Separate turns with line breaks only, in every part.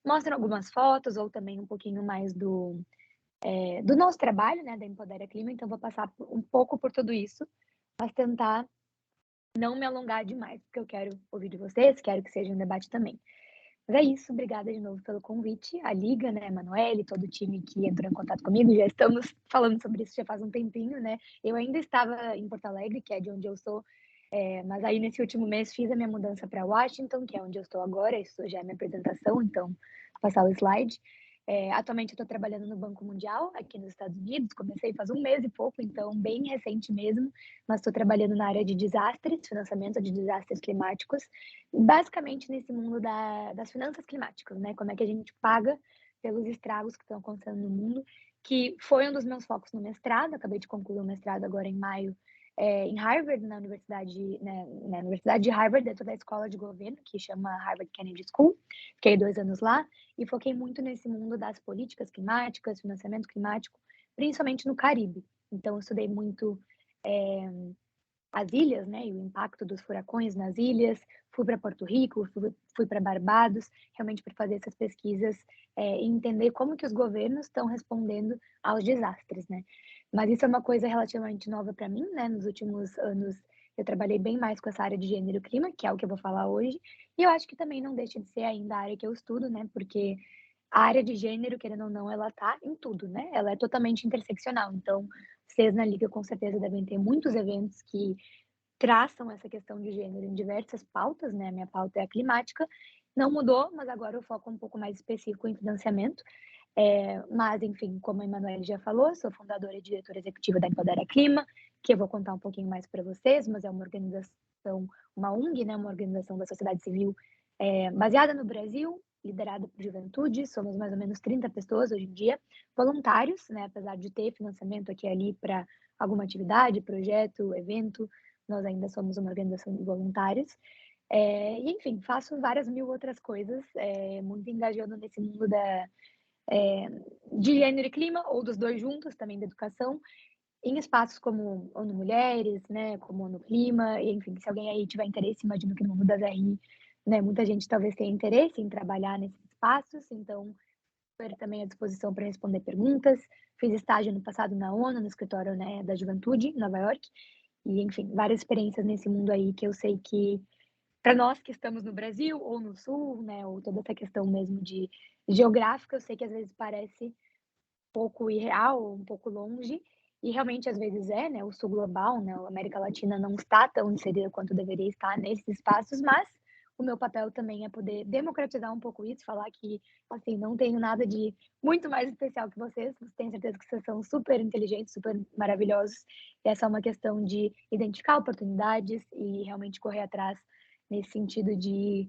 mostram algumas fotos ou também um pouquinho mais do nosso trabalho, né, da Empodera Clima, então vou passar um pouco por tudo isso, mas tentar não me alongar demais, porque eu quero ouvir de vocês, quero que seja um debate também. Mas é isso, obrigada de novo pelo convite. A Liga, né, a Emanuele, todo o time que entrou em contato comigo, já estamos falando sobre isso já faz um tempinho, né? Eu ainda estava em Porto Alegre, que é de onde eu sou, mas aí nesse último mês fiz a minha mudança para Washington, que é onde eu estou agora, isso já é minha apresentação, então vou passar o slide. Atualmente eu estou trabalhando no Banco Mundial, aqui nos Estados Unidos, comecei faz um mês e pouco, então bem recente mesmo, mas estou trabalhando na área de desastres, financiamento de desastres climáticos, basicamente nesse mundo das finanças climáticas, né? Como é que a gente paga pelos estragos que estão acontecendo no mundo, que foi um dos meus focos no mestrado, acabei de concluir o mestrado agora em maio, em Harvard, na universidade, né, na Universidade de Harvard, dentro da escola de governo, que chama Harvard Kennedy School. Fiquei 2 anos lá e foquei muito nesse mundo das políticas climáticas, financiamento climático, principalmente no Caribe. Então, eu estudei muito as ilhas, né, e o impacto dos furacões nas ilhas. Fui para Porto Rico, fui para Barbados, realmente para fazer essas pesquisas e entender como que os governos estão respondendo aos desastres, né? Mas isso é uma coisa relativamente nova para mim, né? Nos últimos anos eu trabalhei bem mais com essa área de gênero e clima, que é o que eu vou falar hoje, e eu acho que também não deixa de ser ainda a área que eu estudo, né? Porque a área de gênero, querendo ou não, ela tá em tudo, né? Ela é totalmente interseccional. Então, vocês na Liga com certeza devem ter muitos eventos que traçam essa questão de gênero em diversas pautas, né? A minha pauta é a climática. Não mudou, mas agora o foco é um pouco mais específico em financiamento. Mas, enfim, como a Emanuele já falou, sou fundadora e diretora executiva da Empodera Clima, que eu vou contar um pouquinho mais para vocês, mas é uma organização, uma ONG, né? Uma organização da sociedade civil baseada no Brasil, liderada por juventude. Somos mais ou menos 30 pessoas hoje em dia, voluntários, né? Apesar de ter financiamento aqui e ali para alguma atividade, projeto, evento, nós ainda somos uma organização de voluntários. E, enfim, faço várias mil outras coisas, muito engajando nesse mundo de gênero e clima, ou dos dois juntos, também da educação, em espaços como ONU Mulheres, né, como ONU Clima, e, enfim, se alguém aí tiver interesse, imagino que no mundo das RI, né, muita gente talvez tenha interesse em trabalhar nesses espaços, então, estou também à disposição para responder perguntas. Fiz estágio no passado na ONU, no escritório, né, da Juventude, em Nova York, e, enfim, várias experiências nesse mundo aí que eu sei que, para nós que estamos no Brasil ou no Sul, né, ou toda essa questão mesmo de geográfica, eu sei que às vezes parece pouco irreal ou um pouco longe, e realmente às vezes é, né, o sul global, né, a América Latina não está tão inserida quanto deveria estar nesses espaços, mas o meu papel também é poder democratizar um pouco isso, falar que, assim, não tenho nada de muito mais especial que vocês tenho certeza que vocês são super inteligentes, super maravilhosos, e é só uma questão de identificar oportunidades e realmente correr atrás nesse sentido de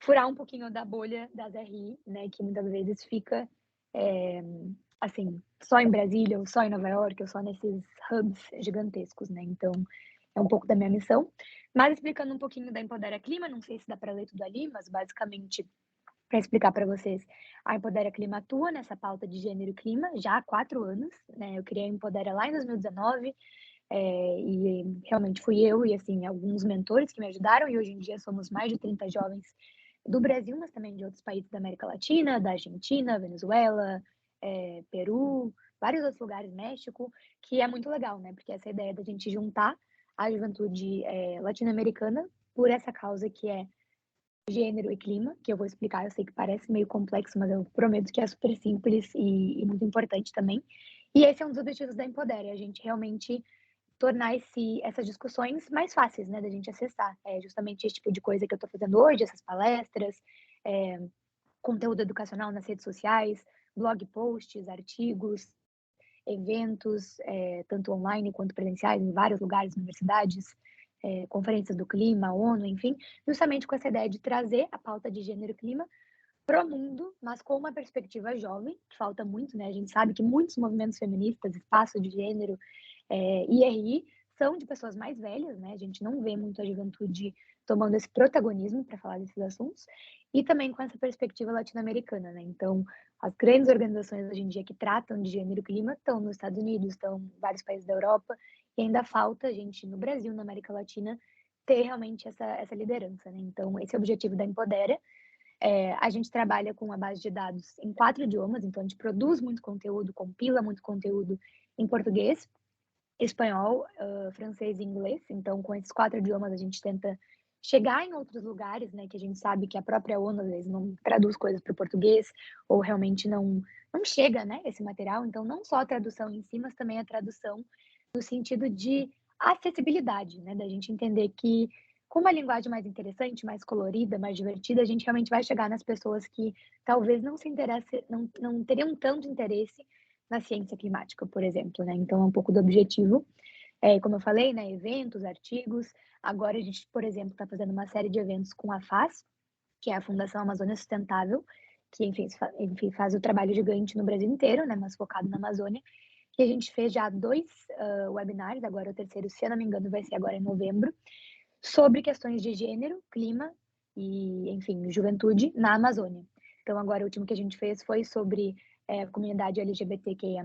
furar um pouquinho da bolha das RI, né, que muitas vezes fica, eh, assim, só em Brasília, ou só em Nova York, ou só nesses hubs gigantescos, né? Então, é um pouco da minha missão. Mas explicando um pouquinho da Empodera Clima, não sei se dá para ler tudo ali, mas basicamente, para explicar para vocês, a Empodera Clima atua nessa pauta de gênero e clima já há 4 anos, né? Eu criei a Empodera lá em 2019, e realmente fui eu e, assim, alguns mentores que me ajudaram, e hoje em dia somos mais de 30 jovens do Brasil, mas também de outros países da América Latina, da Argentina, Venezuela, Peru, vários outros lugares, México, que é muito legal, né? Porque essa ideia da gente juntar a juventude latino-americana por essa causa que é gênero e clima, que eu vou explicar, eu sei que parece meio complexo, mas eu prometo que é super simples e muito importante também. E esse é um dos objetivos da Empodere, a gente realmente tornar essas discussões mais fáceis, né, da gente acessar. É justamente esse tipo de coisa que eu estou fazendo hoje, essas palestras, é, conteúdo educacional nas redes sociais, blog posts, artigos, eventos, tanto online quanto presenciais, em vários lugares, universidades, conferências do clima, ONU, enfim, justamente com essa ideia de trazer a pauta de gênero e clima para o mundo, mas com uma perspectiva jovem, que falta muito, né? A gente sabe que muitos movimentos feministas, espaço de gênero, IRI, são de pessoas mais velhas, né? A gente não vê muito a juventude tomando esse protagonismo para falar desses assuntos, e também com essa perspectiva latino-americana, né? Então, as grandes organizações hoje em dia que tratam de gênero e clima estão nos Estados Unidos, estão em vários países da Europa, e ainda falta a gente no Brasil, na América Latina, ter realmente essa liderança, né? Então, esse é o objetivo da Empodera. A gente trabalha com a base de dados em 4 idiomas, então a gente produz muito conteúdo, compila muito conteúdo em português, espanhol, francês e inglês. Então, com esses 4 idiomas, a gente tenta chegar em outros lugares, né, que a gente sabe que a própria ONU, às vezes, não traduz coisas para o português ou realmente não chega, né, esse material. Então, não só a tradução em si, mas também a tradução no sentido de acessibilidade, né, da gente entender que com uma linguagem mais interessante, mais colorida, mais divertida, a gente realmente vai chegar nas pessoas que talvez não se interesse, não teriam tanto interesse na ciência climática, por exemplo, né? Então é um pouco do objetivo. Como eu falei, né? Eventos, artigos. Agora a gente, por exemplo, está fazendo uma série de eventos com a FAS, que é a Fundação Amazônia Sustentável, que, enfim, faz o trabalho gigante no Brasil inteiro, né? Mas focado na Amazônia. E a gente fez já 2 webinars, agora o terceiro, se eu não me engano, vai ser agora em novembro, sobre questões de gênero, clima e, enfim, juventude na Amazônia. Então, agora o último que a gente fez foi sobre comunidade LGBTQIA+,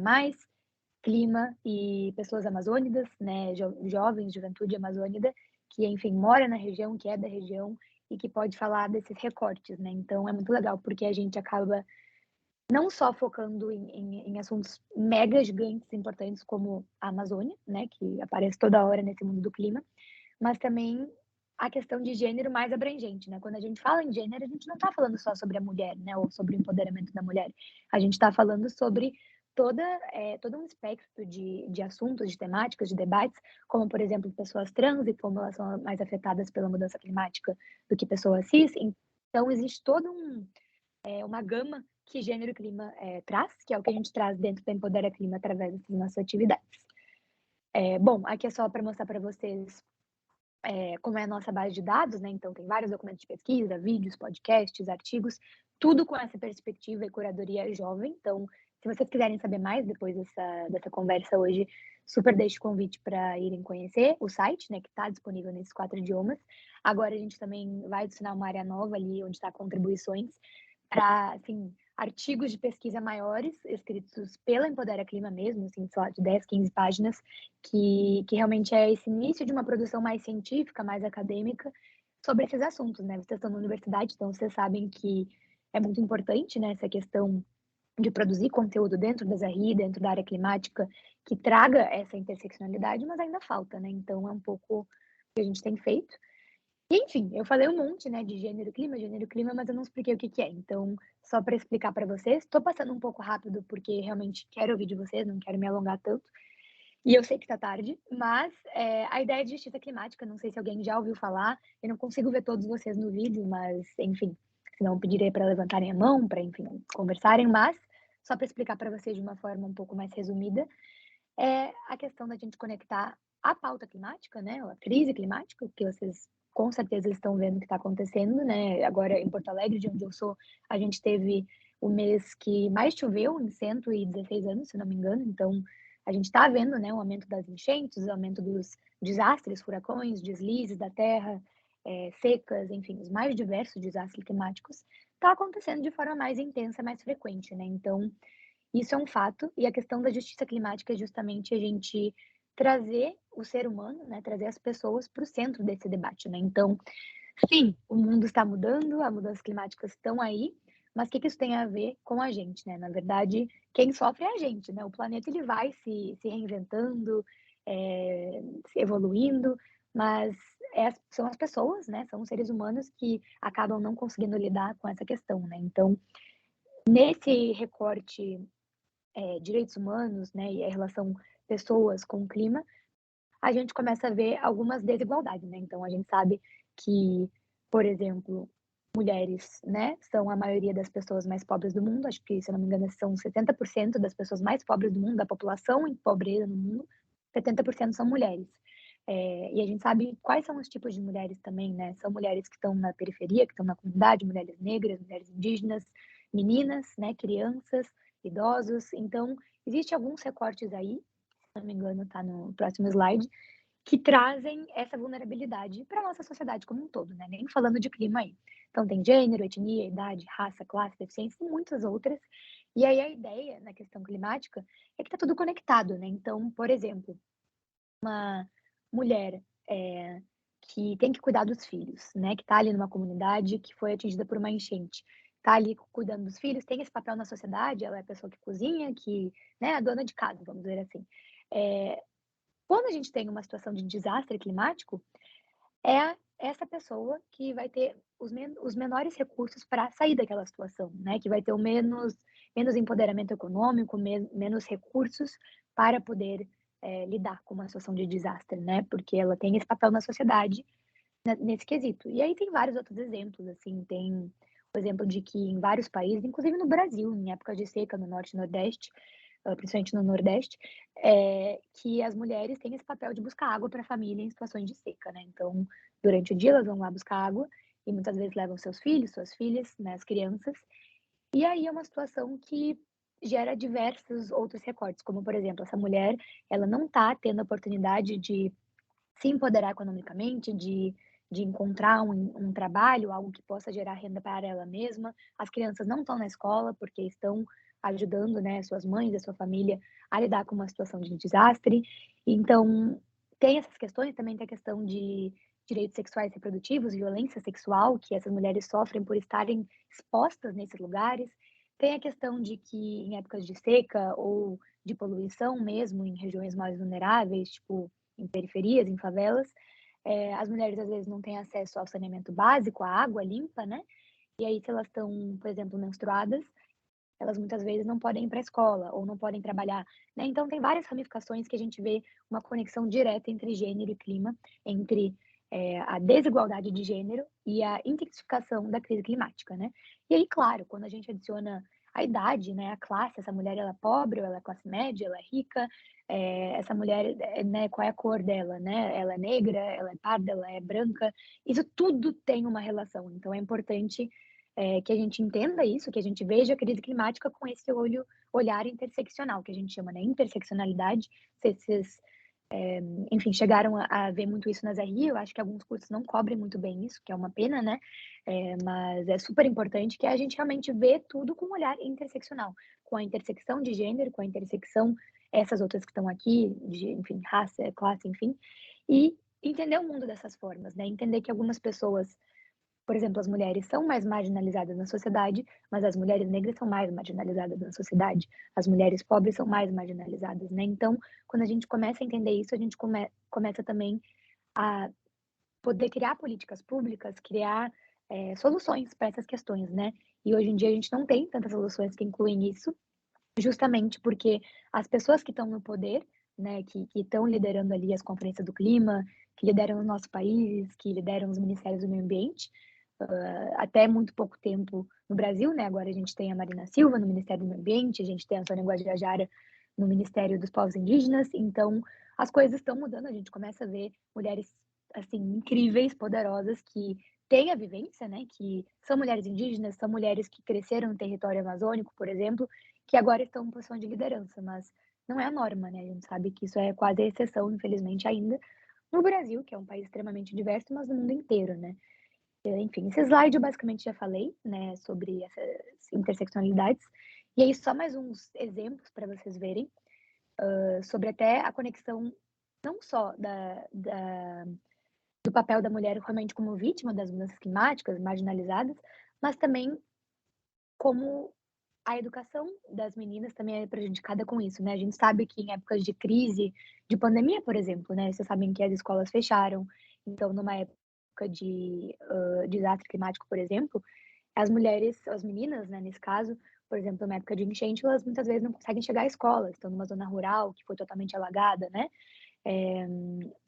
clima e pessoas amazônidas, né, jovens, juventude amazônida, que, enfim, mora na região, que é da região e que pode falar desses recortes, né? Então, é muito legal, porque a gente acaba não só focando em assuntos mega gigantes importantes como a Amazônia, né, que aparece toda hora nesse mundo do clima, mas também a questão de gênero mais abrangente, né? Quando a gente fala em gênero, a gente não está falando só sobre a mulher, né? Ou sobre o empoderamento da mulher. A gente está falando sobre todo um espectro de assuntos, de temáticas, de debates, como, por exemplo, pessoas trans e como elas são mais afetadas pela mudança climática do que pessoas cis. Então, existe toda uma gama que gênero e clima traz, que é o que a gente traz dentro da Empodera Clima através dessas nossas atividades. Bom, aqui é só para mostrar para vocês como é a nossa base de dados, né? Então, tem vários documentos de pesquisa, vídeos, podcasts, artigos, tudo com essa perspectiva e curadoria jovem. Então, se vocês quiserem saber mais depois dessa conversa hoje, super deixo o convite para irem conhecer o site, né, que está disponível nesses 4 idiomas. Agora, a gente também vai adicionar uma área nova ali, onde está contribuições, para, assim, artigos de pesquisa maiores, escritos pela Empodera Clima mesmo, assim, sei lá, de 10, 15 páginas, que realmente é esse início de uma produção mais científica, mais acadêmica, sobre esses assuntos, né? Vocês estão na universidade, então vocês sabem que é muito importante, né, essa questão de produzir conteúdo dentro das RI, dentro da área climática, que traga essa interseccionalidade, mas ainda falta, né? Então é um pouco o que a gente tem feito. Enfim, eu falei um monte, né, de gênero e clima, mas eu não expliquei o que que é. Então, só para explicar para vocês, estou passando um pouco rápido porque realmente quero ouvir de vocês, não quero me alongar tanto. E eu sei que está tarde, mas a ideia de justiça climática, não sei se alguém já ouviu falar, eu não consigo ver todos vocês no vídeo, mas enfim, senão eu pedirei para levantarem a mão, para, enfim, conversarem, mas só para explicar para vocês de uma forma um pouco mais resumida, é a questão da gente conectar a pauta climática, né, a crise climática, que vocês com certeza estão vendo o que está acontecendo, né, agora em Porto Alegre, de onde eu sou, a gente teve o mês que mais choveu em 116 anos, se não me engano, então a gente está vendo, né, o aumento das enchentes, o aumento dos desastres, furacões, deslizes da terra, secas, enfim, os mais diversos desastres climáticos, está acontecendo de forma mais intensa, mais frequente, né, então isso é um fato, e a questão da justiça climática é justamente a gente trazer o ser humano, né, trazer as pessoas para o centro desse debate, né? Então, sim, o mundo está mudando, as mudanças climáticas estão aí, mas o que isso tem a ver com a gente, né? Na verdade, quem sofre é a gente, né? O planeta ele vai se reinventando, se evoluindo, mas são as pessoas, né? São os seres humanos que acabam não conseguindo lidar com essa questão, né? Então, nesse recorte direitos humanos, né, e a relação pessoas com o clima, a gente começa a ver algumas desigualdades, né? Então a gente sabe que, por exemplo, mulheres, né, são a maioria das pessoas mais pobres do mundo. Acho que, se eu não me engano, são 70% das pessoas mais pobres do mundo, da população em pobreza no mundo, 70% são mulheres. E a gente sabe quais são os tipos de mulheres também, né? São mulheres que estão na periferia, que estão na comunidade, mulheres negras, mulheres indígenas, meninas, né, crianças, idosos. Então, existe alguns recortes aí, se não me engano, está no próximo slide, que trazem essa vulnerabilidade para a nossa sociedade como um todo, né? Nem falando de clima aí. Então, tem gênero, etnia, idade, raça, classe, deficiência e muitas outras. E aí a ideia na questão climática é que está tudo conectado, né? Então, por exemplo, uma mulher que tem que cuidar dos filhos, né, que está ali numa comunidade que foi atingida por uma enchente, está ali cuidando dos filhos, tem esse papel na sociedade, ela é a pessoa que cozinha, que, né, a dona de casa, vamos dizer assim. Eh, Quando a gente tem uma situação de desastre climático, é essa pessoa que vai ter os menores recursos para sair daquela situação, né, que vai ter o menos empoderamento econômico, menos recursos para poder, lidar com uma situação de desastre, né, porque ela tem esse papel na sociedade, nesse quesito. E aí tem vários outros exemplos, assim, tem o exemplo de que em vários países, inclusive no Brasil, em épocas de seca no norte e nordeste, principalmente no nordeste, que as mulheres têm esse papel de buscar água para a família em situações de seca, né. Então, durante o dia elas vão lá buscar água e muitas vezes levam seus filhos, suas filhas, né, as crianças, e aí é uma situação que gera diversos outros recortes, como por exemplo, essa mulher, ela não está tendo a oportunidade de se empoderar economicamente, de encontrar um trabalho, algo que possa gerar renda para ela mesma. As crianças não estão na escola, porque estão ajudando, né, suas mães, a sua família a lidar com uma situação de desastre. Então, tem essas questões, também tem a questão de direitos sexuais e reprodutivos, violência sexual, que essas mulheres sofrem por estarem expostas nesses lugares. Tem a questão de que em épocas de seca ou de poluição mesmo, em regiões mais vulneráveis, tipo em periferias, em favelas, as mulheres às vezes não têm acesso ao saneamento básico, à água limpa, né? E aí, se elas estão, por exemplo, menstruadas, elas muitas vezes não podem ir para a escola ou não podem trabalhar, né? Então, tem várias ramificações que a gente vê uma conexão direta entre gênero e clima, entre a desigualdade de gênero e a intensificação da crise climática, né? E aí, claro, quando a gente adiciona a idade, né, a classe, essa mulher ela é pobre, ou ela é classe média, ela é rica, essa mulher, né, qual é a cor dela, né? Ela é negra, ela é parda, ela é branca, isso tudo tem uma relação. Então, é importante que a gente entenda isso, que a gente veja a crise climática com esse olhar interseccional, que a gente chama, né, interseccionalidade. Se vocês, enfim, chegaram a ver muito isso nas RI, eu acho que alguns cursos não cobrem muito bem isso, que é uma pena, né? Mas é super importante que a gente realmente vê tudo com um olhar interseccional, com a intersecção de gênero, com a intersecção essas outras que estão aqui, de, enfim, raça, classe, enfim, e entender o mundo dessas formas, né? Entender que algumas pessoas, por exemplo, as mulheres são mais marginalizadas na sociedade, mas as mulheres negras são mais marginalizadas na sociedade. As mulheres pobres são mais marginalizadas, né? Então, quando a gente começa a entender isso, a gente começa também a poder criar políticas públicas, criar soluções para essas questões, né? E hoje em dia a gente não tem tantas soluções que incluem isso, justamente porque as pessoas que estão no poder, né, que estão liderando ali as conferências do clima, que lideram o nosso país, que lideram os ministérios do meio ambiente, até muito pouco tempo no Brasil, né? Agora a gente tem a Marina Silva no Ministério do Meio Ambiente, a gente tem a Sônia Guajajara no Ministério dos Povos Indígenas, então as coisas estão mudando, a gente começa a ver mulheres assim incríveis, poderosas que têm a vivência, né? Que são mulheres indígenas, são mulheres que cresceram no território amazônico, por exemplo, que agora estão em posição de liderança, mas não é a norma, né? A gente sabe que isso é quase a exceção, infelizmente, ainda no Brasil, que é um país extremamente diverso, mas no mundo inteiro, né? Enfim, esse slide eu basicamente já falei, né, sobre essas interseccionalidades. E aí, só mais uns exemplos para vocês verem, sobre até a conexão não só do papel da mulher realmente como vítima das mudanças climáticas, marginalizadas, mas também como a educação das meninas também é prejudicada com isso, né? A gente sabe que em épocas de crise, de pandemia, por exemplo, né? Vocês sabem que as escolas fecharam. Então, numa época de desastre climático, por exemplo, as mulheres, as meninas, né, nesse caso, por exemplo, numa época de enchente, elas muitas vezes não conseguem chegar à escola, estão numa zona rural que foi totalmente alagada, né? É,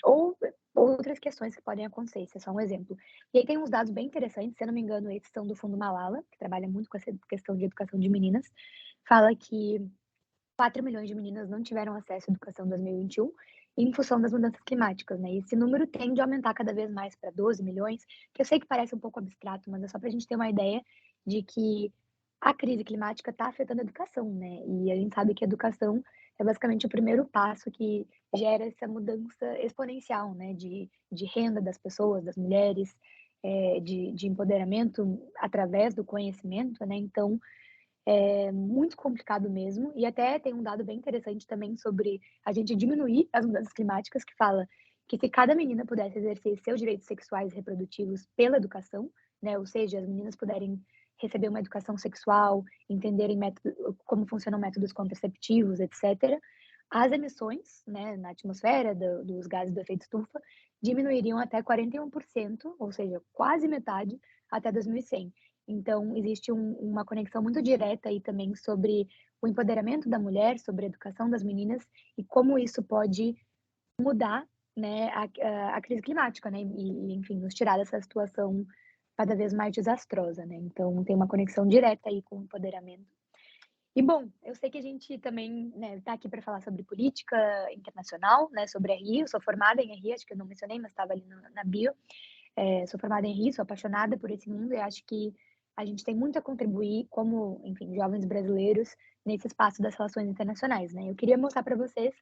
ou outras questões que podem acontecer, isso é só um exemplo. E aí tem uns dados bem interessantes, se eu não me engano, esses são do Fundo Malala, que trabalha muito com essa questão de educação de meninas, fala que 4 milhões de meninas não tiveram acesso à educação em 2021 em função das mudanças climáticas, né? E esse número tende a aumentar cada vez mais para 12 milhões, que eu sei que parece um pouco abstrato, mas é só para a gente ter uma ideia de que a crise climática está afetando a educação, né? E a gente sabe que a educação é basicamente o primeiro passo que gera essa mudança exponencial, né? De renda das pessoas, das mulheres, de empoderamento através do conhecimento, né? Então, é muito complicado mesmo. E até tem um dado bem interessante também sobre a gente diminuir as mudanças climáticas, que fala que se cada menina pudesse exercer seus direitos sexuais e reprodutivos pela educação, né, ou seja, as meninas puderem receber uma educação sexual, entenderem como funcionam métodos contraceptivos, etc., as emissões, né, na atmosfera dos gases do efeito estufa diminuiriam até 41%, ou seja, quase metade, até 2100. Então, existe uma conexão muito direta aí também sobre o empoderamento da mulher, sobre a educação das meninas e como isso pode mudar, né, a crise climática, né, e, enfim, nos tirar dessa situação cada vez mais desastrosa, né? Então, tem uma conexão direta aí com o empoderamento. E, bom, eu sei que a gente também, né, tá aqui para falar sobre política internacional, né, sobre RI. Eu sou formada em RI, acho que eu não mencionei, mas estava ali na bio. Sou formada em RI, sou apaixonada por esse mundo e acho que a gente tem muito a contribuir como, enfim, jovens brasileiros nesse espaço das relações internacionais, né? Eu queria mostrar para vocês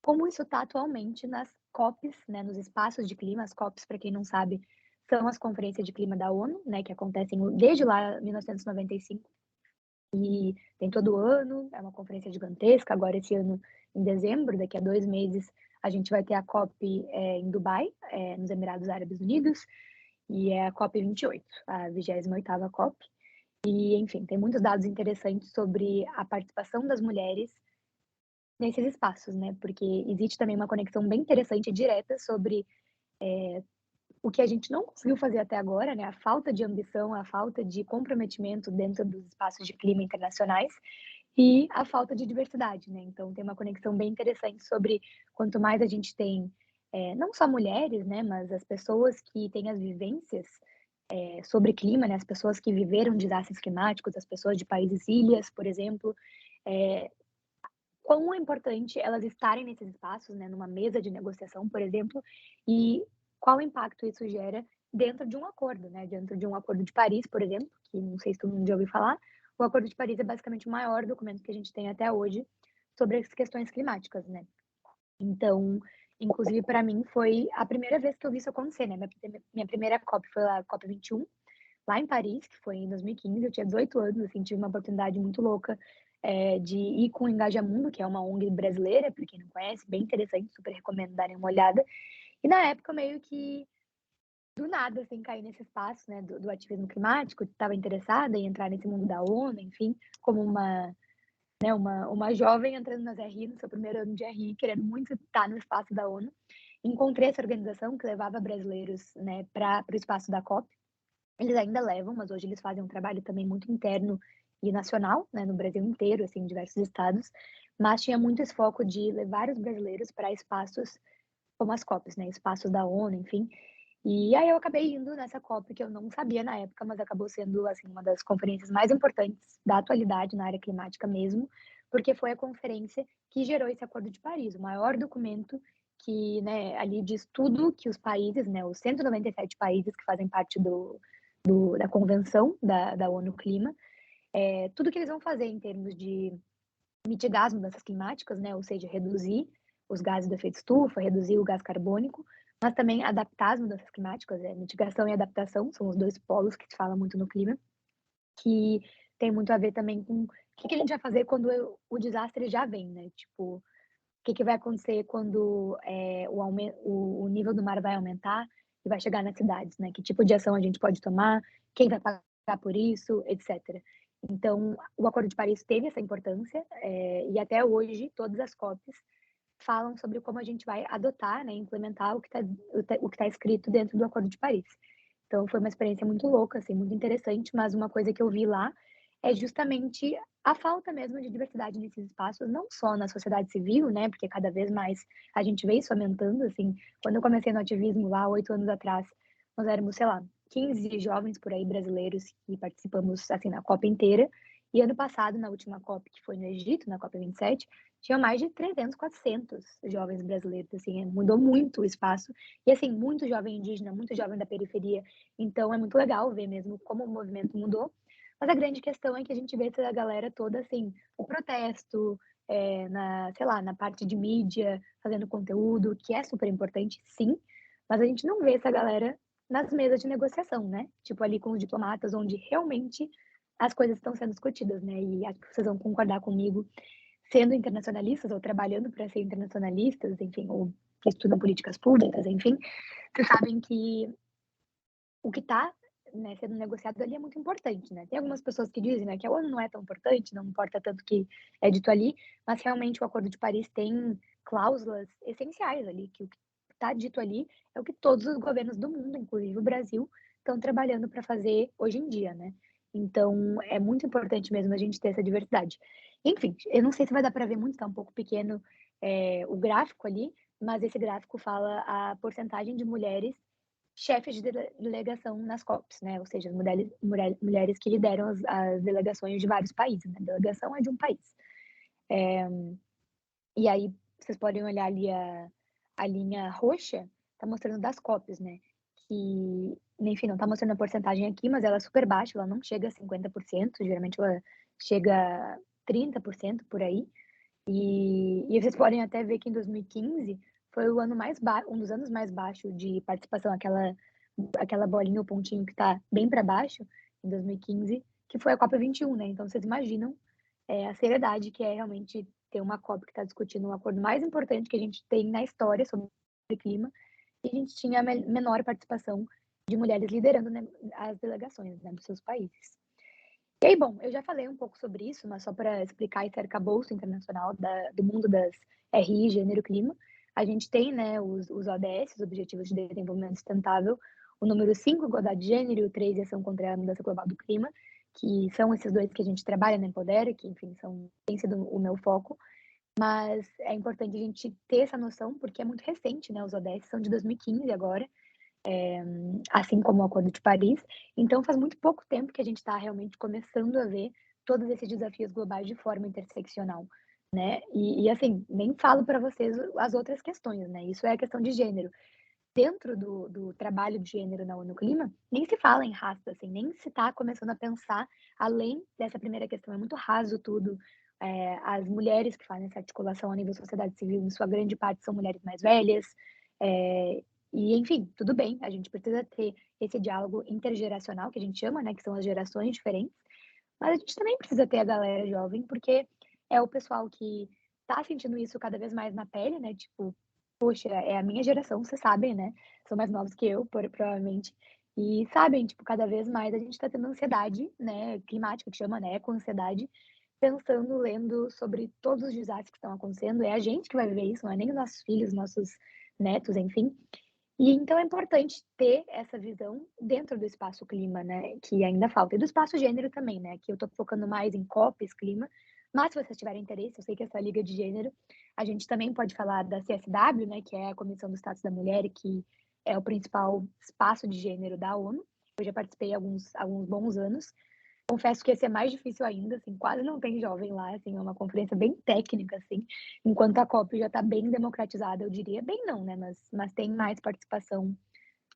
como isso está atualmente nas COPs, né, nos espaços de clima. As COPs, para quem não sabe, são as conferências de clima da ONU, né, que acontecem desde lá 1995 e tem todo ano. É uma conferência gigantesca. Agora esse ano em dezembro, daqui a 2 meses, a gente vai ter a COP em Dubai, nos Emirados Árabes Unidos, e é a COP 28, a 28ª COP. E, enfim, tem muitos dados interessantes sobre a participação das mulheres nesses espaços, né? Porque existe também uma conexão bem interessante e direta sobre o que a gente não conseguiu fazer até agora, né? A falta de ambição, a falta de comprometimento dentro dos espaços de clima internacionais e a falta de diversidade, né? Então tem uma conexão bem interessante sobre quanto mais a gente tem, não só mulheres, né? Mas as pessoas que têm as vivências sobre clima, né? As pessoas que viveram desastres climáticos, as pessoas de países ilhas, por exemplo, quão é importante elas estarem nesses espaços, né, numa mesa de negociação, por exemplo, e qual impacto isso gera dentro de um acordo, né, dentro de um acordo de Paris, por exemplo, que não sei se todo mundo já ouviu falar. O Acordo de Paris é basicamente o maior documento que a gente tem até hoje sobre as questões climáticas, né. Então, inclusive para mim foi a primeira vez que eu vi isso acontecer, né. Minha primeira COP foi a COP 21, lá em Paris, que foi em 2015. Eu tinha 18 anos, assim, tive uma oportunidade muito louca de ir com o Engajamundo, que é uma ONG brasileira, para quem não conhece, bem interessante, super recomendo darem uma olhada. E na época, meio que do nada, assim, caí nesse espaço, né, do ativismo climático, estava interessada em entrar nesse mundo da ONU, enfim, como uma jovem entrando nas RI, no seu primeiro ano de RI, querendo muito estar no espaço da ONU. Encontrei essa organização que levava brasileiros, né, para o espaço da COP. Eles ainda levam, mas hoje eles fazem um trabalho também muito interno e nacional, né, no Brasil inteiro, assim, em diversos estados, mas tinha muito esse foco de levar os brasileiros para espaços como as COPs, né, espaços da ONU, enfim. E aí eu acabei indo nessa COP que eu não sabia na época, mas acabou sendo, assim, uma das conferências mais importantes da atualidade na área climática mesmo, porque foi a conferência que gerou esse Acordo de Paris, o maior documento que, né, ali diz tudo que os países, né, os 197 países que fazem parte da Convenção da ONU Clima, tudo que eles vão fazer em termos de mitigar as mudanças climáticas, né, ou seja, reduzir os gases do efeito estufa, reduzir o gás carbônico, mas também adaptar as mudanças climáticas. Mitigação e adaptação são os dois polos que se fala muito no clima, que tem muito a ver também com o que a gente vai fazer quando o desastre já vem, né? Tipo, o que vai acontecer quando o nível do mar vai aumentar e vai chegar nas cidades, né? Que tipo de ação a gente pode tomar, quem vai pagar por isso, etc. Então, o Acordo de Paris teve essa importância, e até hoje todas as COPs falam sobre como a gente vai adotar, né, implementar o que tá escrito dentro do Acordo de Paris. Então, foi uma experiência muito louca, assim, muito interessante, mas uma coisa que eu vi lá é justamente a falta mesmo de diversidade nesses espaços, não só na sociedade civil, né, porque cada vez mais a gente vê isso aumentando, assim. Quando eu comecei no ativismo lá, 8 anos atrás, nós éramos, sei lá, 15 jovens por aí brasileiros que participamos, assim, na COP inteira, e ano passado, na última COP, que foi no Egito, na COP 27, tinha mais de 300, 400 jovens brasileiros, assim, mudou muito o espaço, e assim, muito jovem indígena, muito jovem da periferia, então é muito legal ver mesmo como o movimento mudou. Mas a grande questão é que a gente vê essa galera toda, assim, o protesto, sei lá, na parte de mídia, fazendo conteúdo, que é super importante, sim, mas a gente não vê essa galera nas mesas de negociação, né? Tipo, ali com os diplomatas, onde realmente as coisas estão sendo discutidas, né? E acho que vocês vão concordar comigo, sendo internacionalistas ou trabalhando para ser internacionalistas, enfim, ou que estudam políticas públicas, enfim, vocês sabem que o que está, né, sendo negociado ali é muito importante, né? Tem algumas pessoas que dizem, né, que a ONU não é tão importante, não importa tanto que é dito ali, mas realmente o Acordo de Paris tem cláusulas essenciais ali, que o que está dito ali é o que todos os governos do mundo, inclusive o Brasil, estão trabalhando para fazer hoje em dia, né? Então, é muito importante mesmo a gente ter essa diversidade. Enfim, eu não sei se vai dar para ver muito, está um pouco pequeno o gráfico ali, mas esse gráfico fala a porcentagem de mulheres chefes de delegação nas COPs, né? Ou seja, mulheres que lideram as delegações de vários países, né? Delegação é de um país. E aí, vocês podem olhar ali a linha roxa, tá mostrando das COPs, né? Que, enfim, não tá mostrando a porcentagem aqui, mas ela é super baixa, ela não chega a 50%, geralmente ela chega a 30% por aí. E vocês podem até ver que em 2015 foi o ano um dos anos mais baixos de participação, aquela bolinha ou pontinho que está bem para baixo, em 2015, que foi a COP 21, né? Então vocês imaginam a seriedade que é realmente ter uma COP que está discutindo um acordo mais importante que a gente tem na história sobre clima, e a gente tinha a menor participação de mulheres liderando, né, as delegações, né, dos seus países. E aí, bom, eu já falei um pouco sobre isso, mas só para explicar esse arcabouço internacional do mundo das RI, gênero e clima, a gente tem, né, os ODS, os Objetivos de Desenvolvimento Sustentável, o número 5, igualdade de gênero, e o 3, ação contra a mudança global do clima, que são esses dois que a gente trabalha na Empodera, que, enfim, tem sido o meu foco, mas é importante a gente ter essa noção, porque é muito recente, né, os ODS são de 2015 agora, assim como o Acordo de Paris. Então, faz muito pouco tempo que a gente está realmente começando a ver todos esses desafios globais de forma interseccional, né? E assim, nem falo para vocês as outras questões, né? Isso é a questão de gênero. Dentro do trabalho de gênero na ONU Clima, nem se fala em raça, assim, nem se está começando a pensar além dessa primeira questão. É muito raso tudo. As mulheres que fazem essa articulação a nível sociedade civil, em sua grande parte, são mulheres mais velhas. É, e, enfim, tudo bem, a gente precisa ter esse diálogo intergeracional, que a gente chama, né, que são as gerações diferentes, mas a gente também precisa ter a galera jovem, porque é o pessoal que tá sentindo isso cada vez mais na pele, né, tipo, poxa, é a minha geração, vocês sabem, né, são mais novos que eu, provavelmente, e sabem, tipo, cada vez mais a gente tá tendo ansiedade, né, climática, que chama, né, eco-ansiedade, pensando, lendo sobre todos os desastres que estão acontecendo, é a gente que vai viver isso, não é nem os nossos filhos, nossos netos, enfim, e então é importante ter essa visão dentro do espaço clima, né, que ainda falta. E do espaço gênero também, né, que eu tô focando mais em COPs, clima, mas se vocês tiverem interesse, eu sei que essa liga de gênero, a gente também pode falar da CSW, né, que é a Comissão do Status da Mulher, que é o principal espaço de gênero da ONU. Eu já participei há alguns bons anos. Confesso que esse é mais difícil ainda, assim, quase não tem jovem lá, assim, é uma conferência bem técnica, assim, enquanto a COP já está bem democratizada, eu diria, bem não, né, mas tem mais participação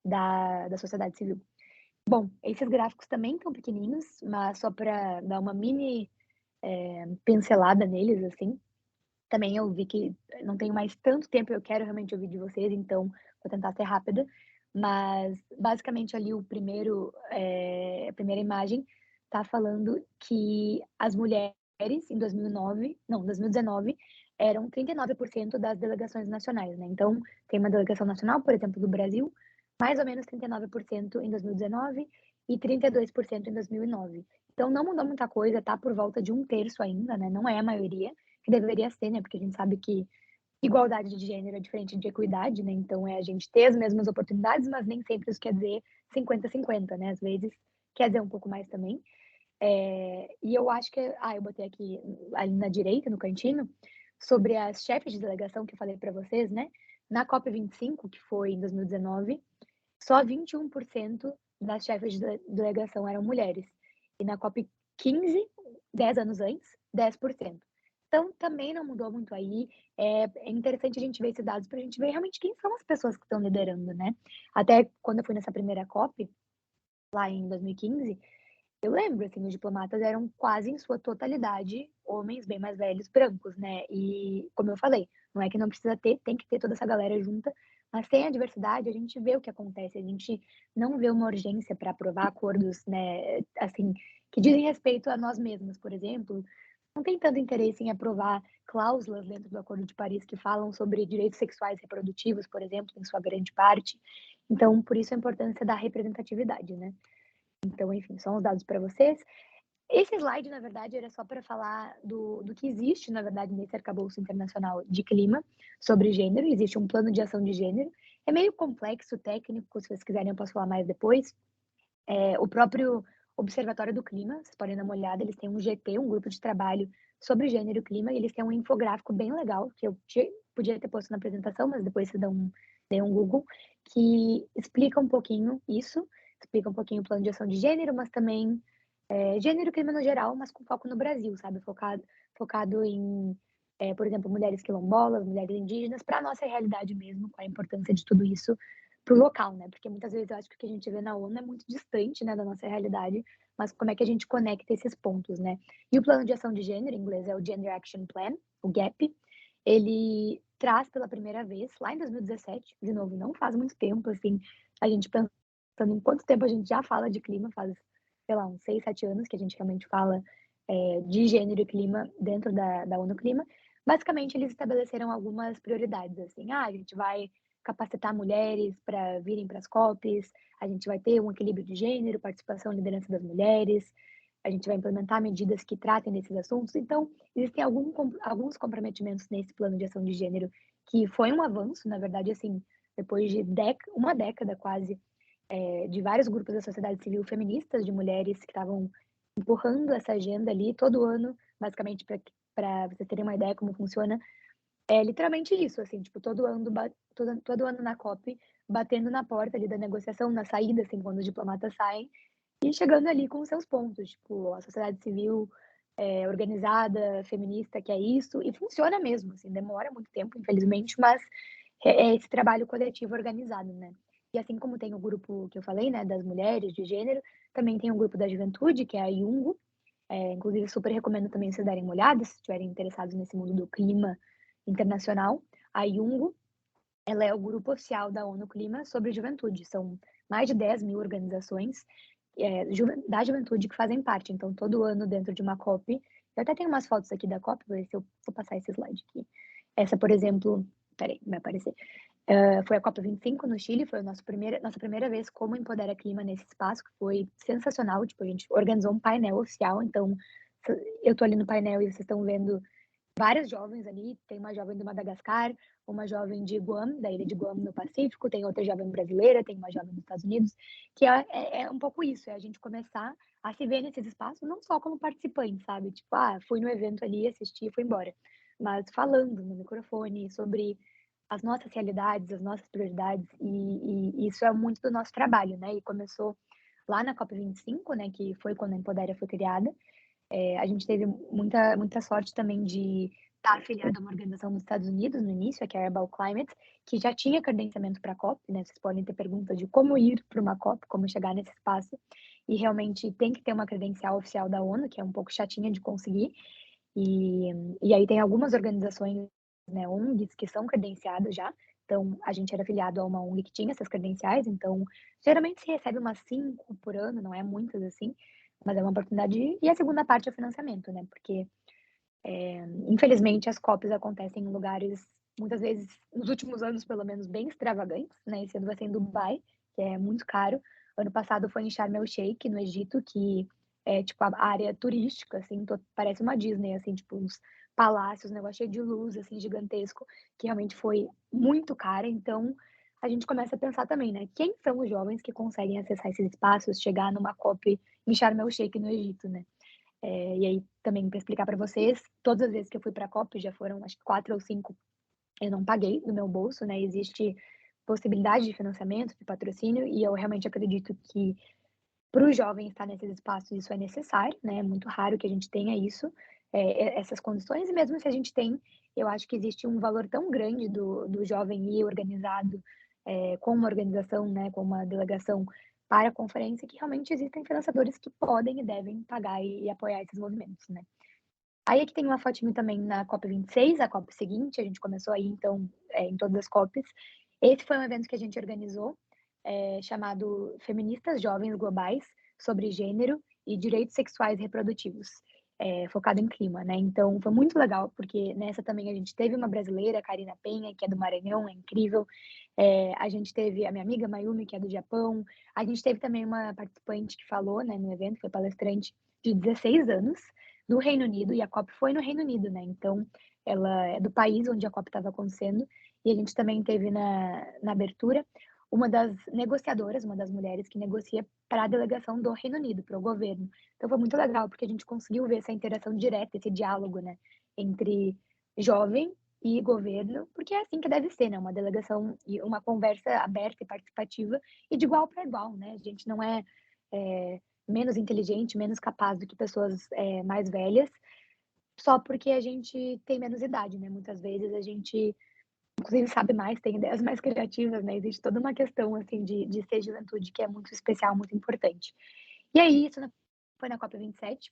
da sociedade civil. Bom, esses gráficos também estão pequenininhos, mas só para dar uma mini pincelada neles, assim, também eu vi que não tenho mais tanto tempo, eu quero realmente ouvir de vocês, então vou tentar ser rápida, mas basicamente ali a primeira imagem está falando que as mulheres em 2009, não, 2019, eram 39% das delegações nacionais, né? Então, tem uma delegação nacional, por exemplo, do Brasil, mais ou menos 39% em 2019 e 32% em 2009. Então, não mudou muita coisa, tá por volta de um terço ainda, né? Não é a maioria, que deveria ser, né? Porque a gente sabe que igualdade de gênero é diferente de equidade, né? Então é a gente ter as mesmas oportunidades, mas nem sempre isso quer dizer 50-50, né? Às vezes quer dizer um pouco mais também. E eu acho que. Eu botei aqui ali na direita, no cantinho, sobre as chefes de delegação que eu falei para vocês, né? Na COP25, que foi em 2019, só 21% das chefes de delegação eram mulheres. E na COP15, 10 anos antes, 10%. Então, também não mudou muito aí. É interessante a gente ver esses dados para a gente ver realmente quem são as pessoas que estão liderando, né? Até quando eu fui nessa primeira COP, lá em 2015, eu lembro, assim, os diplomatas eram quase em sua totalidade homens bem mais velhos, brancos, né? E, como eu falei, não é que não precisa ter, tem que ter toda essa galera junta, mas sem a diversidade, a gente vê o que acontece, a gente não vê uma urgência para aprovar acordos, né, assim, que dizem respeito a nós mesmos, por exemplo, tem tanto interesse em aprovar cláusulas dentro do Acordo de Paris que falam sobre direitos sexuais e reprodutivos, por exemplo, em sua grande parte. Então, por isso a importância da representatividade, né? Então, enfim, são os dados para vocês. Esse slide, na verdade, era só para falar do que existe, na verdade, nesse arcabouço internacional de clima sobre gênero. Existe um plano de ação de gênero. É meio complexo, técnico, se vocês quiserem eu posso falar mais depois. O próprio Observatório do Clima, vocês podem dar uma olhada, eles têm um GT, um grupo de trabalho sobre gênero e clima, e eles têm um infográfico bem legal, que eu podia ter posto na apresentação, mas depois você dê um Google, que explica um pouquinho isso, explica um pouquinho o plano de ação de gênero, mas também gênero e clima no geral, mas com foco no Brasil, sabe? Focado em, por exemplo, mulheres quilombolas, mulheres indígenas, para a nossa realidade mesmo, qual a importância de tudo isso para o local, né? Porque muitas vezes eu acho que o que a gente vê na ONU é muito distante, né, da nossa realidade, mas como é que a gente conecta esses pontos, né? E o plano de ação de gênero, em inglês é o Gender Action Plan, o GAP, ele traz pela primeira vez, lá em 2017, de novo, não faz muito tempo, assim, a gente pensando em quanto tempo a gente já fala de clima, faz, sei lá, uns 6, 7 anos que a gente realmente fala de gênero e clima dentro da ONU Clima. Basicamente, eles estabeleceram algumas prioridades, assim, a gente vai capacitar mulheres para virem para as COPs, a gente vai ter um equilíbrio de gênero, participação e liderança das mulheres, a gente vai implementar medidas que tratem desses assuntos. Então, existem alguns comprometimentos nesse plano de ação de gênero que foi um avanço, na verdade, assim, depois de uma década quase, de vários grupos da sociedade civil feministas, de mulheres que estavam empurrando essa agenda ali todo ano, basicamente para vocês terem uma ideia como funciona, é literalmente isso, assim, tipo, todo ano na COP, batendo na porta ali da negociação, na saída, assim, quando os diplomatas saem, e chegando ali com os seus pontos, tipo, a sociedade civil organizada, feminista, que é isso, e funciona mesmo, assim, demora muito tempo, infelizmente, mas é esse trabalho coletivo organizado, né? E assim como tem o grupo que eu falei, né, das mulheres, de gênero, também tem o grupo da juventude, que é a IUNGO, inclusive super recomendo também vocês darem uma olhada, se estiverem interessados nesse mundo do clima internacional. A IUNGO, ela é o grupo oficial da ONU Clima sobre juventude, são mais de 10 mil organizações da juventude que fazem parte. Então, todo ano, dentro de uma COP, eu até tenho umas fotos aqui da COP, vou ver se eu vou passar esse slide aqui. Essa, por exemplo, peraí, vai aparecer. Foi a COP25 no Chile, foi a nossa primeira vez como Empodera Clima nesse espaço, que foi sensacional. Tipo, a gente organizou um painel oficial, então eu tô ali no painel e vocês estão vendo várias jovens ali, tem uma jovem do Madagascar, uma jovem de Guam, da ilha de Guam no Pacífico, tem outra jovem brasileira, tem uma jovem dos Estados Unidos, que é um pouco isso, é a gente começar a se ver nesses espaços, não só como participante, sabe? Tipo, fui no evento ali, assisti e fui embora. Mas falando no microfone sobre as nossas realidades, as nossas prioridades, e isso é muito do nosso trabalho, né? E começou lá na COP25, né, que foi quando a Empodera foi criada, a gente teve muita sorte também de estar afiliada a uma organização nos Estados Unidos no início, que é a Herbal Climate, que já tinha credenciamento para a COP, né? Vocês podem ter perguntas de como ir para uma COP, como chegar nesse espaço, e realmente tem que ter uma credencial oficial da ONU, que é um pouco chatinha de conseguir, e aí tem algumas organizações, né, ONGs, que são credenciadas já, então a gente era afiliado a uma ONG que tinha essas credenciais, então geralmente se recebe umas 5 por ano, não é muitas assim, mas é uma oportunidade. E a segunda parte é o financiamento, né? Porque, infelizmente, as COPs acontecem em lugares, muitas vezes, nos últimos anos, pelo menos, bem extravagantes, né? Esse ano vai ser em Dubai, que é muito caro. Ano passado foi em Sharm el-Sheikh, no Egito, que é, tipo, a área turística, assim, parece uma Disney, assim, tipo, uns palácios, um negócio cheio de luz, assim, gigantesco, que realmente foi muito cara. Então, a gente começa a pensar também, né? Quem são os jovens que conseguem acessar esses espaços, chegar numa COP em Sharm el-Sheikh, no Egito, né? E aí, também para explicar para vocês, todas as vezes que eu fui para a COP, já foram acho que 4 ou 5, eu não paguei do meu bolso, né? Existe possibilidade de financiamento, de patrocínio, e eu realmente acredito que para o jovem estar nesses espaços isso é necessário, né? É muito raro que a gente tenha isso, essas condições, e mesmo se a gente tem, eu acho que existe um valor tão grande do jovem ir organizado com uma organização, né, com uma delegação para a conferência, que realmente existem financiadores que podem e devem pagar e apoiar esses movimentos, né? Aí aqui tem uma fotinho também na COP26, a COP seguinte, a gente começou aí então em todas as COPs. Esse foi um evento que a gente organizou, chamado Feministas Jovens Globais sobre Gênero e Direitos Sexuais e Reprodutivos. focado em clima, né? Então foi muito legal, porque nessa também a gente teve uma brasileira, Karina Penha, que é do Maranhão, é incrível. A gente teve a minha amiga Mayumi, que é do Japão. A gente teve também uma participante que falou, né, no evento, foi palestrante de 16 anos, do Reino Unido, e a COP foi no Reino Unido, né? Então ela é do país onde a COP estava acontecendo. E a gente também teve na abertura uma das negociadoras, uma das mulheres que negocia para a delegação do Reino Unido, para o governo. Então foi muito legal, porque a gente conseguiu ver essa interação direta, esse diálogo, né, entre jovem e governo, porque é assim que deve ser, né, uma delegação e uma conversa aberta e participativa e de igual para igual, né, a gente não é menos inteligente, menos capaz do que pessoas mais velhas, só porque a gente tem menos idade, né, muitas vezes a gente inclusive sabe mais, tem ideias mais criativas, né? Existe toda uma questão, assim, de ser juventude que é muito especial, muito importante. E aí, isso foi na COP27.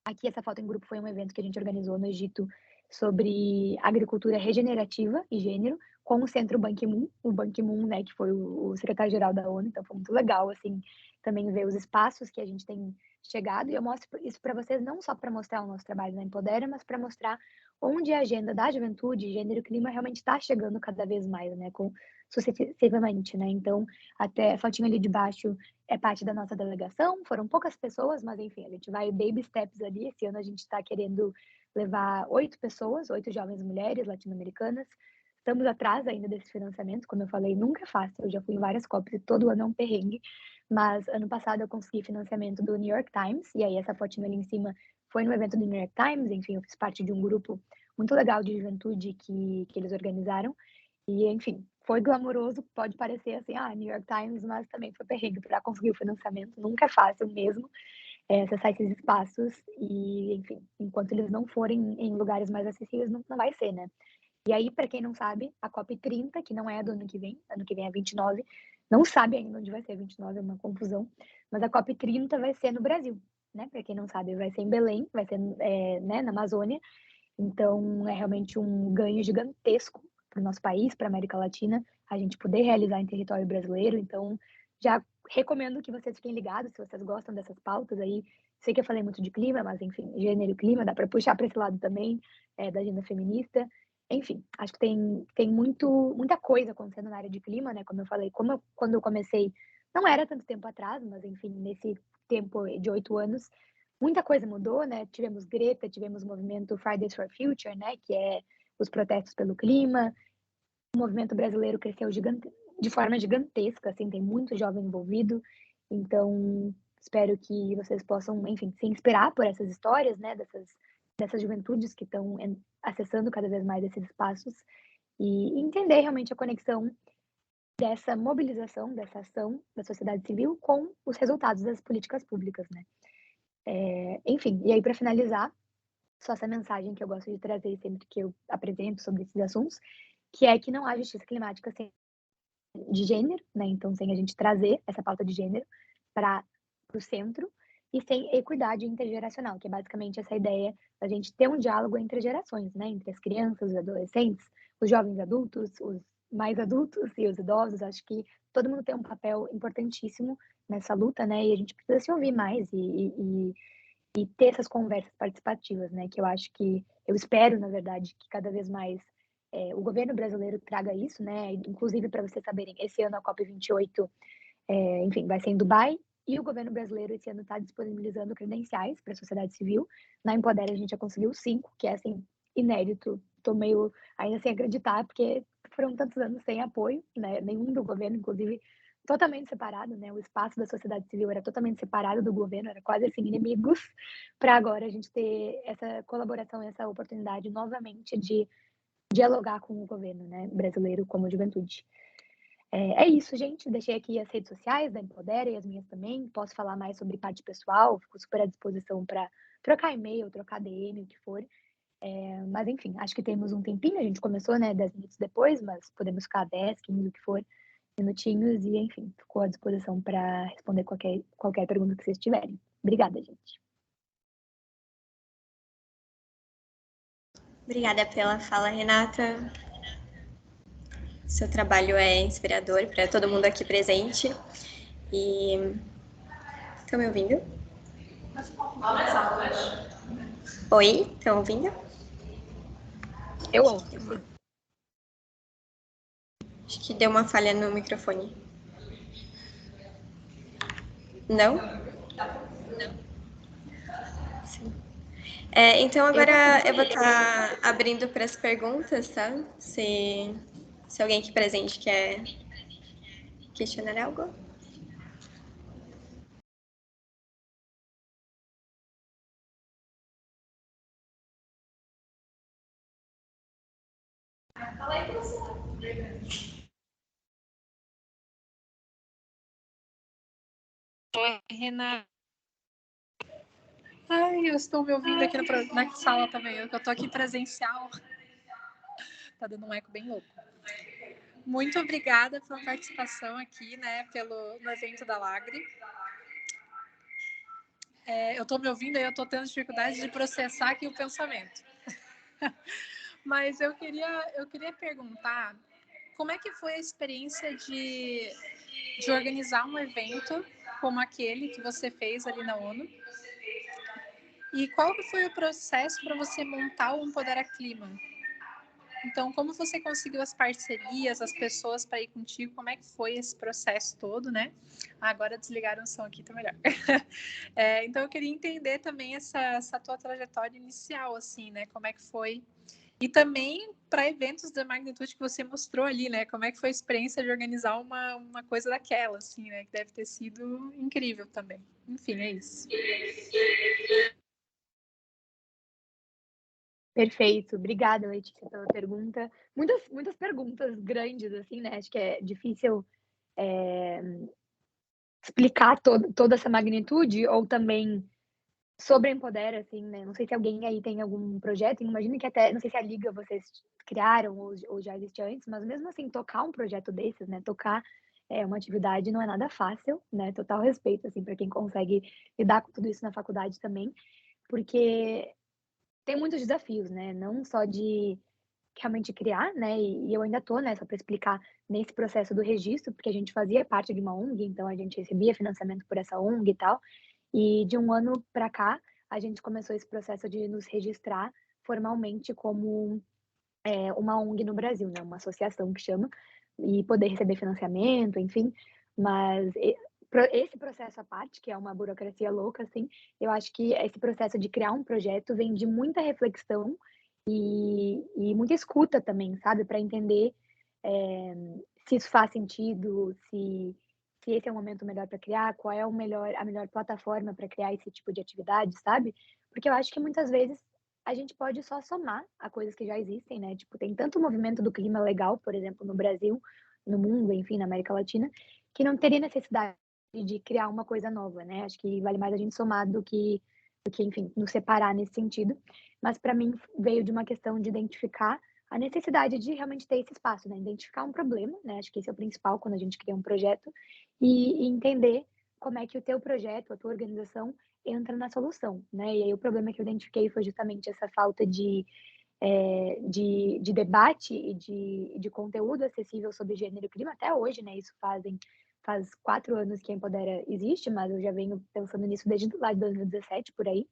Aqui, essa foto em grupo foi um evento que a gente organizou no Egito sobre agricultura regenerativa e gênero, com o Centro Ban Ki-moon, o Ban Ki-moon, né, que foi o secretário-geral da ONU, então foi muito legal, assim, também ver os espaços que a gente tem chegado, e eu mostro isso para vocês não só para mostrar o nosso trabalho na Empodera, mas para mostrar onde a agenda da juventude, gênero e clima realmente está chegando cada vez mais, né, sucessivamente, né, então, até a fotinha ali de baixo é parte da nossa delegação, foram poucas pessoas, mas enfim, a gente vai baby steps ali, esse ano a gente está querendo levar 8 pessoas, 8 jovens mulheres latino-americanas. Estamos atrás ainda desse financiamento, como eu falei, nunca é fácil. Eu já fui em várias COPs e todo ano é um perrengue. Mas ano passado eu consegui financiamento do New York Times, e aí essa fotinha ali em cima foi no evento do New York Times. Enfim, eu fiz parte de um grupo muito legal de juventude que eles organizaram. E, enfim, foi glamouroso, pode parecer assim, New York Times, mas também foi perrengue para conseguir o financiamento. Nunca é fácil mesmo acessar esses espaços e, enfim, enquanto eles não forem em lugares mais acessíveis, não vai ser, né? E aí, para quem não sabe, a COP 30, que não é do ano que vem é 29, não sabe ainda onde vai ser 29, é uma confusão, mas a COP 30 vai ser no Brasil, né? Para quem não sabe, vai ser em Belém, vai ser né, na Amazônia, então é realmente um ganho gigantesco para o nosso país, para a América Latina, a gente poder realizar em território brasileiro, então já recomendo que vocês fiquem ligados, se vocês gostam dessas pautas aí, sei que eu falei muito de clima, mas enfim, gênero e clima, dá para puxar para esse lado também, da agenda feminista. Enfim, acho que tem muita coisa acontecendo na área de clima, né? Como eu falei, quando eu comecei, não era tanto tempo atrás, mas enfim, nesse tempo de 8 anos, muita coisa mudou, né? Tivemos Greta, tivemos o movimento Fridays for Future, né? Que é os protestos pelo clima. O movimento brasileiro cresceu de forma gigantesca, assim, tem muito jovem envolvido. Então, espero que vocês possam, enfim, se inspirar por essas histórias, né? Dessas juventudes que estão acessando cada vez mais esses espaços e entender realmente a conexão dessa mobilização, dessa ação da sociedade civil com os resultados das políticas públicas, né? Enfim, e aí para finalizar, só essa mensagem que eu gosto de trazer sempre que eu apresento sobre esses assuntos, que é que não há justiça climática sem de gênero, né? Então, sem a gente trazer essa pauta de gênero para o centro e sem equidade intergeracional, que é basicamente essa ideia da gente ter um diálogo entre gerações, né? Entre as crianças, os adolescentes, os jovens adultos, os mais adultos e os idosos. Acho que todo mundo tem um papel importantíssimo nessa luta, né? E a gente precisa se ouvir mais e ter essas conversas participativas, né? Que eu acho que, eu espero, na verdade, que cada vez mais o governo brasileiro traga isso, né? Inclusive, para vocês saberem, esse ano a COP28, enfim, vai ser em Dubai, e o governo brasileiro esse ano está disponibilizando credenciais para a sociedade civil. Na Empodera a gente já conseguiu 5, que é, assim, inédito. Estou meio ainda sem acreditar, porque foram tantos anos sem apoio, né? Nenhum do governo, inclusive, totalmente separado, né? O espaço da sociedade civil era totalmente separado do governo, era quase assim inimigos, para agora a gente ter essa colaboração, essa oportunidade novamente de dialogar com o governo, né, brasileiro como juventude. É isso, gente. Deixei aqui as redes sociais da Empodera e as minhas também. Posso falar mais sobre parte pessoal, fico super à disposição para trocar e-mail, trocar DM, o que for. Mas enfim, acho que temos um tempinho. A gente começou, né, 10 minutos depois, mas podemos ficar 10, 15, o que for, minutinhos. E enfim, ficou à disposição para responder qualquer pergunta que vocês tiverem. Obrigada, gente.
Obrigada pela fala, Renata. Seu trabalho é inspirador para todo mundo aqui presente. E estão me ouvindo? Oi, estão ouvindo?
Eu ouço, sim.
Acho que deu uma falha no microfone. Não? Sim. Então agora eu vou estar abrindo para as perguntas, tá? Se alguém aqui presente quer questionar algo.
Oi, Renata. Ai, eu estou me ouvindo aqui na sala também. Eu estou aqui presencial. Tá dando um eco bem louco. Muito obrigada pela participação aqui, né, no evento da Lagre. Eu estou me ouvindo e eu estou tendo dificuldade de processar aqui o pensamento. Mas eu queria perguntar como é que foi a experiência de organizar um evento como aquele que você fez ali na ONU? E qual que foi o processo para você montar o Empodera Clima? Então, como você conseguiu as parcerias, as pessoas para ir contigo? Como é que foi esse processo todo, né? Agora desligaram o som aqui, tá melhor. Então, eu queria entender também essa tua trajetória inicial, assim, né? Como é que foi? E também para eventos da magnitude que você mostrou ali, né? Como é que foi a experiência de organizar uma coisa daquela, assim, né? Que deve ter sido incrível também. Enfim, é isso.
Perfeito. Obrigada, Letícia, pela pergunta. Muitas perguntas grandes, assim, né? Acho que é difícil explicar toda essa magnitude, ou também sobre a Empodera, assim, né? Não sei se alguém aí tem algum projeto, imagino que até, não sei se a Liga vocês criaram ou já existia antes, mas mesmo assim, tocar um projeto desses, né? Tocar uma atividade não é nada fácil, né? Total respeito, assim, para quem consegue lidar com tudo isso na faculdade também, porque tem muitos desafios, né? Não só de realmente criar, né? E eu ainda tô, né, só para explicar, nesse processo do registro, porque a gente fazia parte de uma ONG, então a gente recebia financiamento por essa ONG e tal. E de um ano para cá, a gente começou esse processo de nos registrar formalmente como uma ONG no Brasil, né? Uma associação que chama, e poder receber financiamento, enfim. Mas esse processo à parte, que é uma burocracia louca, assim, eu acho que esse processo de criar um projeto vem de muita reflexão e muita escuta também, sabe? Para entender se isso faz sentido, se esse é o momento melhor para criar, qual é a melhor plataforma para criar esse tipo de atividade, sabe? Porque eu acho que muitas vezes a gente pode só somar a coisas que já existem, né? Tipo, tem tanto movimento do clima legal, por exemplo, no Brasil, no mundo, enfim, na América Latina, que não teria necessidade de criar uma coisa nova, né? Acho que vale mais a gente somar do que, enfim, nos separar nesse sentido. Mas para mim veio de uma questão de identificar a necessidade de realmente ter esse espaço, né? Identificar um problema, né? Acho que esse é o principal quando a gente cria um projeto e entender como é que o teu projeto, a tua organização entra na solução, né? E aí o problema que eu identifiquei foi justamente essa falta de debate e de conteúdo acessível sobre gênero e clima até hoje, né? Isso faz 4 anos que a Empodera existe, mas eu já venho pensando nisso desde lá de 2017, por aí.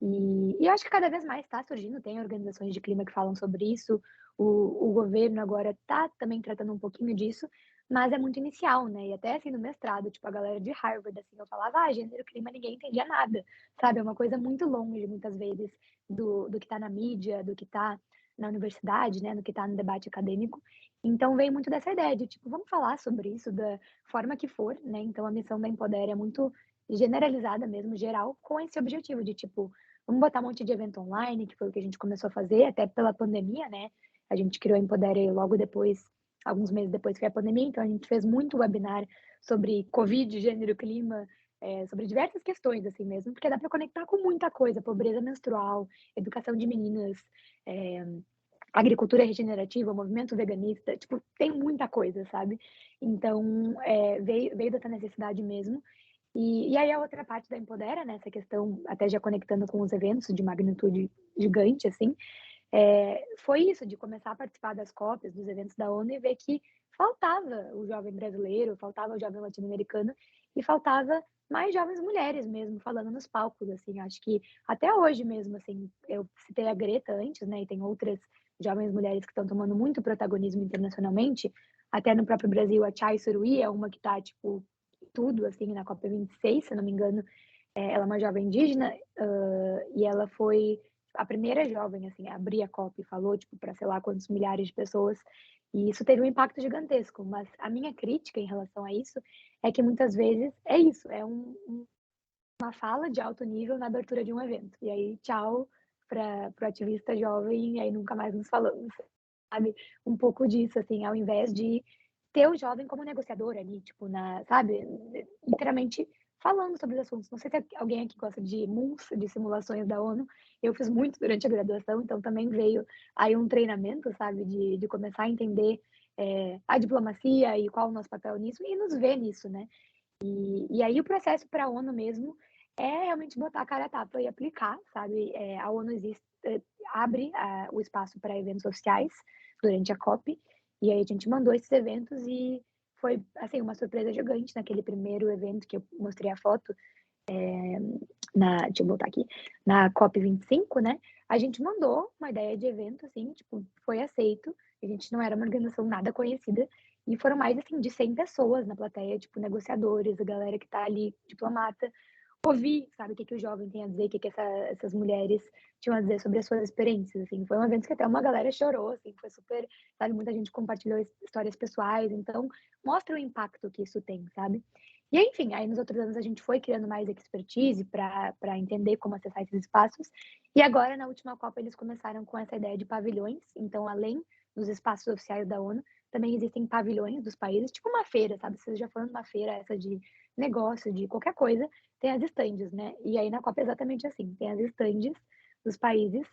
E eu acho que cada vez mais está surgindo, tem organizações de clima que falam sobre isso, o governo agora está também tratando um pouquinho disso, mas é muito inicial, né? E até assim no mestrado, tipo, a galera de Harvard, assim, eu falava, gênero, clima, ninguém entendia nada, sabe? É uma coisa muito longe, muitas vezes, do que está na mídia, do que está na universidade, né? Do que está no debate acadêmico. Então, vem muito dessa ideia de, tipo, vamos falar sobre isso da forma que for, né? Então, a missão da Empodera é muito generalizada mesmo, geral, com esse objetivo de, tipo, vamos botar um monte de evento online, que foi o que a gente começou a fazer, até pela pandemia, né? A gente criou a Empodere logo depois, alguns meses depois que foi a pandemia, então a gente fez muito webinar sobre Covid, gênero, clima, sobre diversas questões, assim mesmo, porque dá para conectar com muita coisa, pobreza menstrual, educação de meninas, é, agricultura regenerativa, movimento veganista, tipo, tem muita coisa, sabe? Então, veio dessa necessidade mesmo. E aí a outra parte da Empodera, né, essa questão, até já conectando com os eventos de magnitude gigante, assim, foi isso, de começar a participar das COPs, dos eventos da ONU e ver que faltava o jovem brasileiro, faltava o jovem latino-americano e faltava mais jovens mulheres mesmo, falando nos palcos, assim, acho que até hoje mesmo, assim, eu citei a Greta antes, né, e tem outras jovens mulheres que estão tomando muito protagonismo internacionalmente, até no próprio Brasil, a Chai Suruí é uma que tá, tipo, tudo, assim, na COP26, se não me engano, ela é uma jovem indígena, e ela foi a primeira jovem, assim, a abrir a COP e falou, tipo, para sei lá quantos milhares de pessoas, e isso teve um impacto gigantesco, mas a minha crítica em relação a isso é que muitas vezes é isso, é uma fala de alto nível na abertura de um evento, e aí tchau para o ativista jovem, e aí nunca mais nos falamos, sabe? Um pouco disso, assim, ao invés de ter o jovem como negociador ali, tipo, sabe? Literalmente falando sobre os assuntos. Não sei se alguém aqui gosta de MUNs, de simulações da ONU. Eu fiz muito durante a graduação, então também veio aí um treinamento, sabe? De começar a entender a diplomacia e qual o nosso papel nisso e nos ver nisso, né? E aí o processo para a ONU mesmo é realmente botar a cara a tapa e aplicar, sabe? A ONU abre o espaço para eventos oficiais durante a COP, e aí a gente mandou esses eventos e foi, assim, uma surpresa gigante naquele primeiro evento que eu mostrei a foto, deixa eu voltar aqui, na COP25, né? A gente mandou uma ideia de evento, assim, tipo, foi aceito, a gente não era uma organização nada conhecida, e foram mais, assim, de 100 pessoas na plateia, tipo, negociadores, a galera que tá ali, diplomata, ouvir, sabe, o que que o jovem tem a dizer, o que que essas mulheres tinham a dizer sobre as suas experiências, assim. Foi um evento que até uma galera chorou, assim, foi super, sabe, muita gente compartilhou histórias pessoais, então mostra o impacto que isso tem, sabe? E enfim, aí nos outros anos a gente foi criando mais expertise para entender como acessar esses espaços. E agora, na última Copa, eles começaram com essa ideia de pavilhões. Então, além dos espaços oficiais da ONU, também existem pavilhões dos países, tipo uma feira, sabe? Vocês já foram numa feira essa de negócio, de qualquer coisa, tem as estandes, né? E aí na Copa é exatamente assim, tem as estandes dos países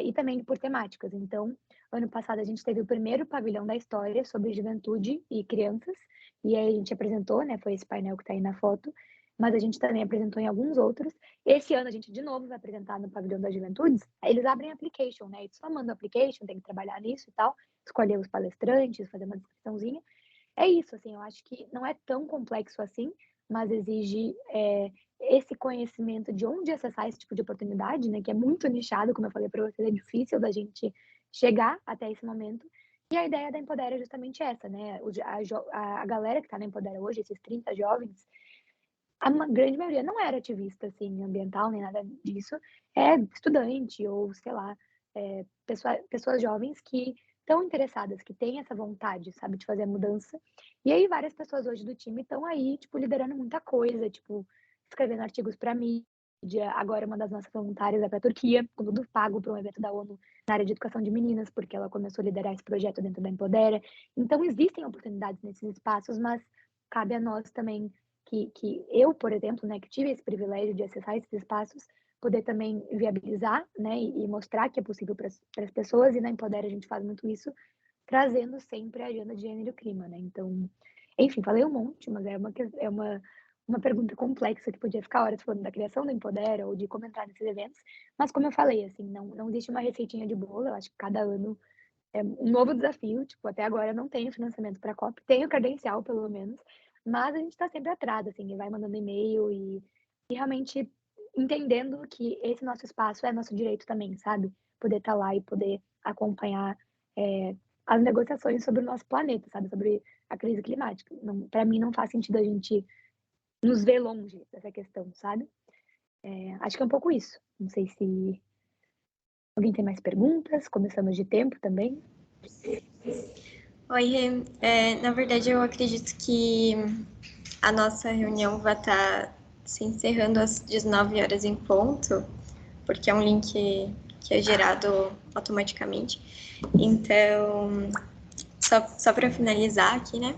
e também por temáticas. Então, ano passado a gente teve o primeiro pavilhão da história sobre juventude e crianças, e aí a gente apresentou, né? Foi esse painel que está aí na foto, mas a gente também apresentou em alguns outros. Esse ano a gente de novo vai apresentar no pavilhão das juventudes. Eles abrem application, né? Eles só mandam application, tem que trabalhar nisso e tal, escolher os palestrantes, fazer uma descriçãozinha. É isso, assim, eu acho que não é tão complexo assim, mas exige esse conhecimento de onde acessar esse tipo de oportunidade, né? Que é muito nichado, como eu falei para vocês, é difícil da gente chegar até esse momento. E a ideia da Empodera é justamente essa, né? A galera que está na Empodera hoje, esses 30 jovens, a grande maioria não era ativista, assim, ambiental, nem nada disso. É estudante ou, sei lá, pessoas jovens que estão interessadas, que têm essa vontade, sabe, de fazer a mudança. E aí várias pessoas hoje do time estão aí, tipo, liderando muita coisa, tipo, escrevendo artigos para mídia. Agora uma das nossas voluntárias é para a Turquia, com tudo pago para um evento da ONU na área de educação de meninas, porque ela começou a liderar esse projeto dentro da Empodera. Então existem oportunidades nesses espaços, mas cabe a nós também que eu, por exemplo, né, que tive esse privilégio de acessar esses espaços, poder também viabilizar, né, e mostrar que é possível para as pessoas, e na Empodera a gente faz muito isso, trazendo sempre a agenda de gênero e clima, né, então, enfim, falei um monte, mas é uma pergunta complexa que podia ficar horas falando da criação da Empodera ou de comentar nesses eventos, mas como eu falei, assim, não existe uma receitinha de bolo, eu acho que cada ano é um novo desafio, tipo, até agora não tenho financiamento para a COP, tenho credencial, pelo menos, mas a gente está sempre atrás, assim, e vai mandando e-mail e realmente entendendo que esse nosso espaço é nosso direito também, sabe? Poder estar lá e poder acompanhar as negociações sobre o nosso planeta, sabe? Sobre a crise climática. Para mim não faz sentido a gente nos ver longe dessa questão, sabe? Acho que é um pouco isso. Não sei se alguém tem mais perguntas. Começamos de tempo também.
Oi, Rê. Na verdade, eu acredito que a nossa reunião vai estar se encerrando às 19 horas em ponto, porque é um link que é gerado automaticamente. Então, só para finalizar aqui, né?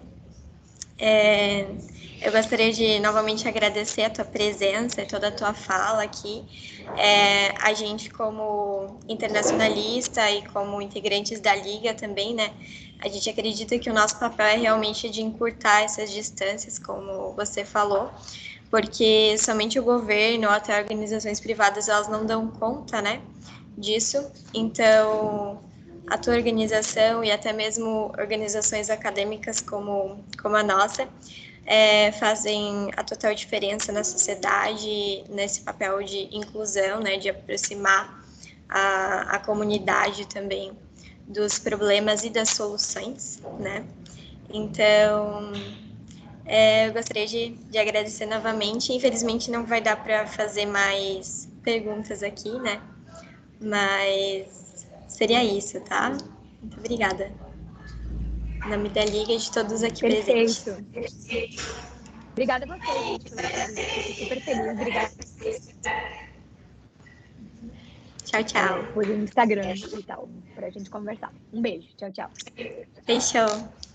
Eu gostaria de novamente agradecer a tua presença e toda a tua fala aqui. A gente, como internacionalista e como integrantes da Liga também, né? A gente acredita que o nosso papel é realmente de encurtar essas distâncias, como você falou, porque somente o governo ou até organizações privadas, elas não dão conta, né, disso. Então, a tua organização e até mesmo organizações acadêmicas como a nossa, fazem a total diferença na sociedade, nesse papel de inclusão, né, de aproximar a comunidade também dos problemas e das soluções, né? Então, eu gostaria de agradecer novamente. Infelizmente, não vai dar para fazer mais perguntas aqui, né? Mas seria isso, tá? Muito obrigada. Em nome da Liga e de todos aqui presentes.
Obrigada a vocês, gente, pelo convite. Fico super feliz. Obrigada.
Tchau, tchau.
Por Instagram e tal, pra gente conversar. Um beijo. Tchau, tchau.
Fechou.